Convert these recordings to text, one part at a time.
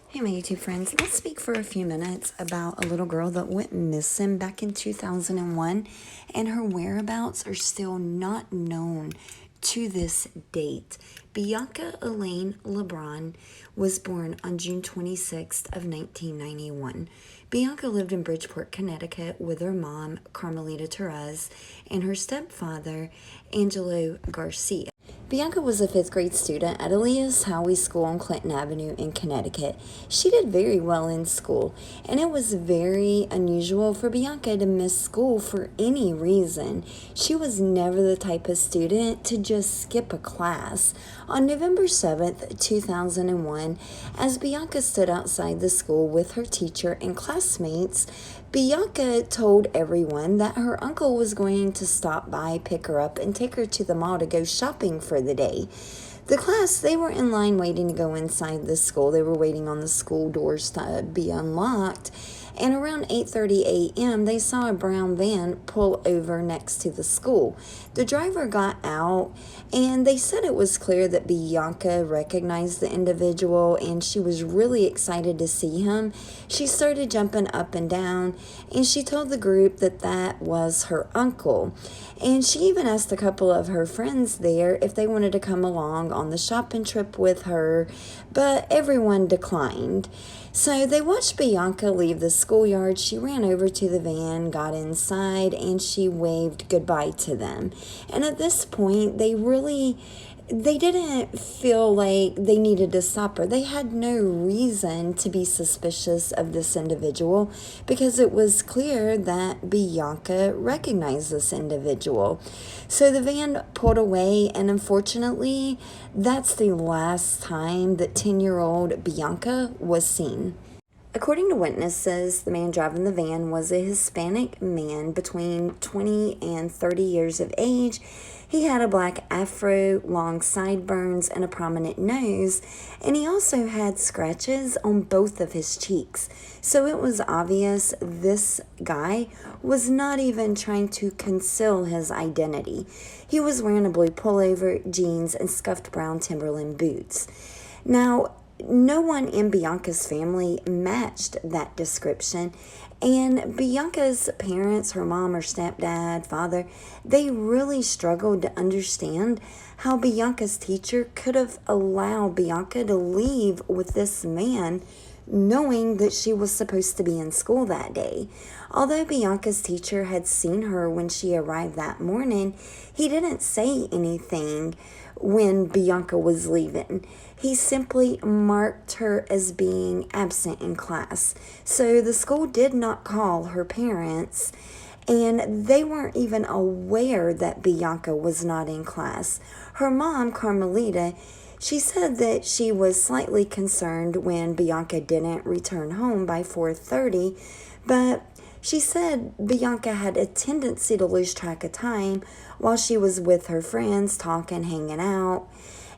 Hey, my YouTube friends, let's speak for a few minutes about a little girl that went missing back in 2001, and her whereabouts are still not known to this date. Bianca Elaine Lebron was born on June 26th of 1991. Bianca lived in Bridgeport, Connecticut with her mom, Carmelita Therese, and her stepfather, Angelo Garcia. Bianca was a fifth grade student at Elias Howie School on Clinton Avenue in Connecticut. She did very well in school, and it was very unusual for Bianca to miss school for any reason. She was never the type of student to just skip a class. On November 7th, 2001, as Bianca stood outside the school with her teacher and classmates, Bianca told everyone that her uncle was going to stop by, pick her up, and take her to the mall to go shopping for the day. The class, they were in line waiting to go inside the school. They were waiting on the school doors to be unlocked. And around 8:30 a.m., they saw a brown van pull over next to the school. The driver got out, and they said it was clear that Bianca recognized the individual, and she was really excited to see him. She started jumping up and down, and she told the group that that was her uncle. And she even asked a couple of her friends there if they wanted to come along on the shopping trip with her, but everyone declined. So they watched Bianca leave the schoolyard. She ran over to the van, got inside, and she waved goodbye to them. And at this point, they didn't feel like they needed to stop her. They had no reason to be suspicious of this individual because it was clear that Bianca recognized this individual. So the van pulled away, and unfortunately, that's the last time that 10-year-old Bianca was seen. According to witnesses, the man driving the van was a Hispanic man between 20 and 30 years of age. He had a black afro, long sideburns, and a prominent nose, and he also had scratches on both of his cheeks. So it was obvious this guy was not even trying to conceal his identity. He was wearing a blue pullover, jeans, and scuffed brown Timberland boots. Now, no one in Bianca's family matched that description, and Bianca's parents, her mom, her stepdad, father, they really struggled to understand how Bianca's teacher could have allowed Bianca to leave with this man knowing that she was supposed to be in school that day. Although Bianca's teacher had seen her when she arrived that morning, he didn't say anything when Bianca was leaving. He simply marked her as being absent in class. So the school did not call her parents, and they weren't even aware that Bianca was not in class. Her mom, Carmelita, she said that she was slightly concerned when Bianca didn't return home by 4:30, but she said Bianca had a tendency to lose track of time while she was with her friends, talking, hanging out.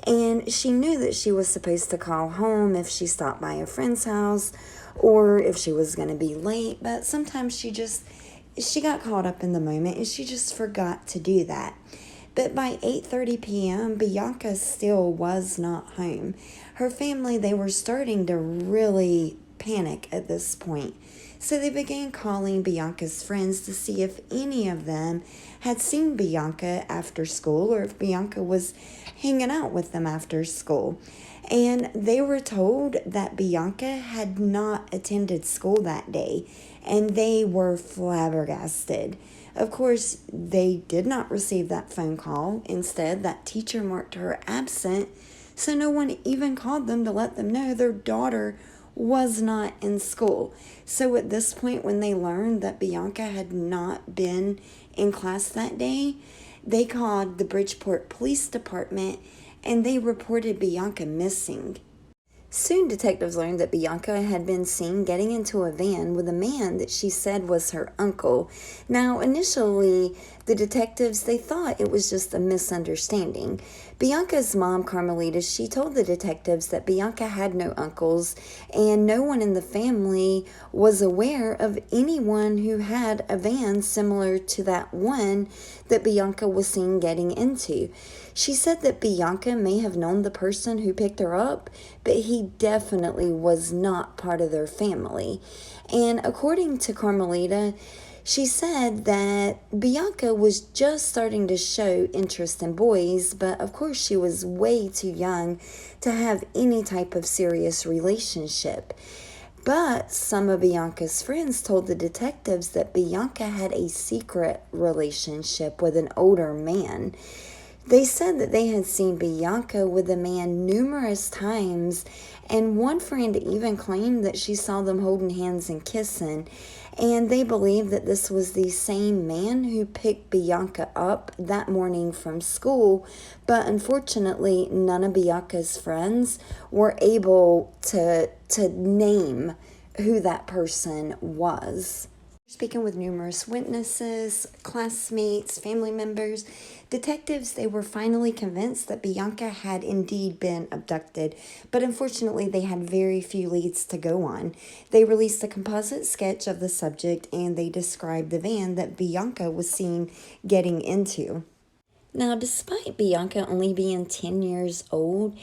And she knew that she was supposed to call home if she stopped by a friend's house or if she was going to be late. But sometimes she got caught up in the moment and she just forgot to do that. But by 8:30 p.m., Bianca still was not home. Her family, they were starting to really panic at this point. So they began calling Bianca's friends to see if any of them had seen Bianca after school or if Bianca was hanging out with them after school. And they were told that Bianca had not attended school that day, and they were flabbergasted. Of course, they did not receive that phone call. Instead, that teacher marked her absent, so no one even called them to let them know their daughter was not in school. So at this point, when they learned that Bianca had not been in class that day, they called the Bridgeport Police Department and they reported Bianca missing. Soon, detectives learned that Bianca had been seen getting into a van with a man that she said was her uncle. Now, initially, The detectives, they thought it was just a misunderstanding. Bianca's mom, Carmelita, she told the detectives that Bianca had no uncles and no one in the family was aware of anyone who had a van similar to that one that Bianca was seen getting into. She said that Bianca may have known the person who picked her up, but he definitely was not part of their family. And according to Carmelita, she said that Bianca was just starting to show interest in boys, but of course she was way too young to have any type of serious relationship. But some of Bianca's friends told the detectives that Bianca had a secret relationship with an older man. They said that they had seen Bianca with the man numerous times, and one friend even claimed that she saw them holding hands and kissing. And they believe that this was the same man who picked Bianca up that morning from school, but unfortunately, none of Bianca's friends were able to name who that person was. Speaking with numerous witnesses, classmates, family members, detectives, they were finally convinced that Bianca had indeed been abducted, but unfortunately they had very few leads to go on. They released a composite sketch of the subject and they described the van that Bianca was seen getting into. Now, despite Bianca only being 10 years old,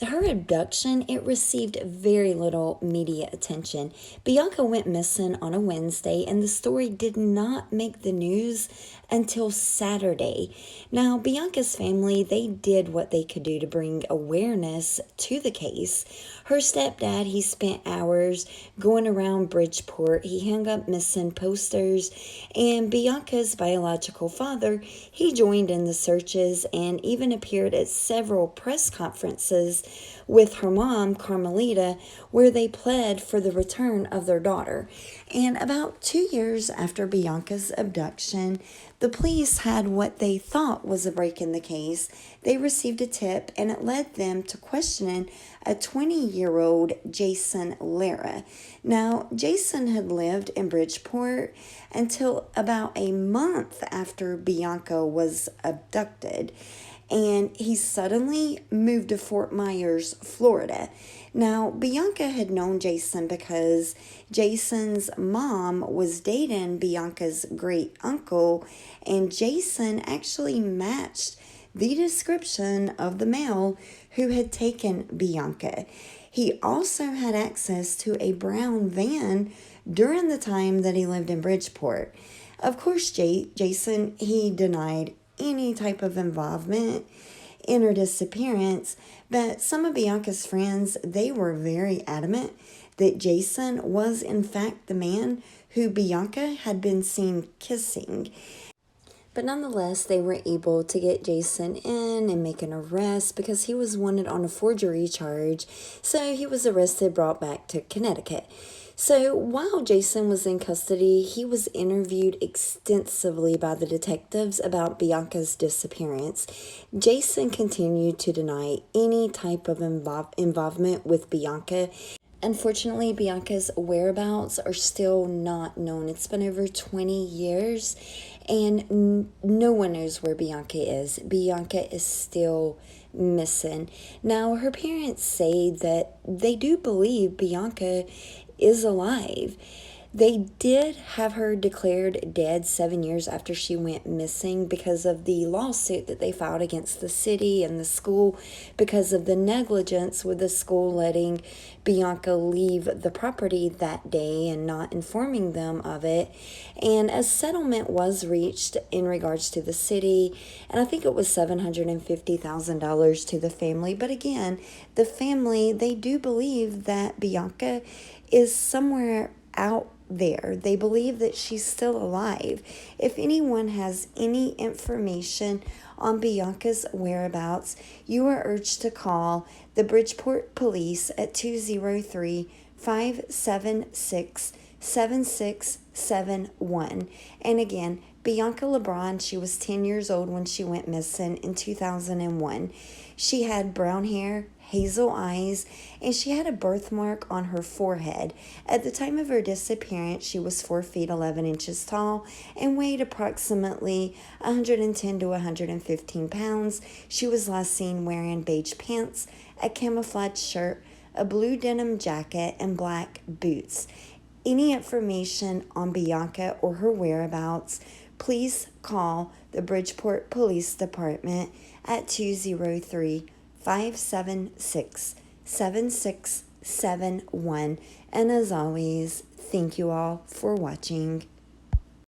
her abduction, it received very little media attention. Bianca went missing on a Wednesday, and the story did not make the news until Saturday. Now, Bianca's family, they did what they could do to bring awareness to the case. Her stepdad, he spent hours going around Bridgeport. He hung up missing posters, and Bianca's biological father, he joined in the searches and even appeared at several press conferences with her mom, Carmelita, where they pled for the return of their daughter. And about 2 years after Bianca's abduction, the police had what they thought was a break in the case. They received a tip, and it led them to questioning a 20-year-old Jason Lara. Now, Jason had lived in Bridgeport until about a month after Bianca was abducted, and he suddenly moved to Fort Myers, Florida. Now, Bianca had known Jason because Jason's mom was dating Bianca's great uncle, and Jason actually matched the description of the male who had taken Bianca. He also had access to a brown van during the time that he lived in Bridgeport. Of course, Jason, he denied any type of involvement in her disappearance, but some of Bianca's friends, they were very adamant that Jason was in fact the man who Bianca had been seen kissing. But nonetheless, they were able to get Jason in and make an arrest because he was wanted on a forgery charge. So he was arrested, brought back to Connecticut. So while Jason was in custody, he was interviewed extensively by the detectives about Bianca's disappearance. Jason continued to deny any type of involvement with Bianca. Unfortunately, Bianca's whereabouts are still not known. It's been over 20 years and no one knows where Bianca is. Bianca is still missing. Now, her parents say that they do believe Bianca is alive. They did have her declared dead 7 years after she went missing because of the lawsuit that they filed against the city and the school because of the negligence with the school letting Bianca leave the property that day and not informing them of it. And a settlement was reached in regards to the city, and I think it was $750,000 to the family. But again, the family, they do believe that Bianca is somewhere out there. They believe that she's still alive. If anyone has any information on Bianca's whereabouts, you are urged to call the Bridgeport Police at 203-576-7671. And again, Bianca Lebron, she was 10 years old when she went missing in 2001. She had brown hair, hazel eyes, and she had a birthmark on her forehead. At the time of her disappearance, she was 4 feet 11 inches tall and weighed approximately 110 to 115 pounds. She was last seen wearing beige pants, a camouflage shirt, a blue denim jacket, and black boots. Any information on Bianca or her whereabouts, please call the Bridgeport Police Department at 203-576-7671. And as always, thank you all for watching.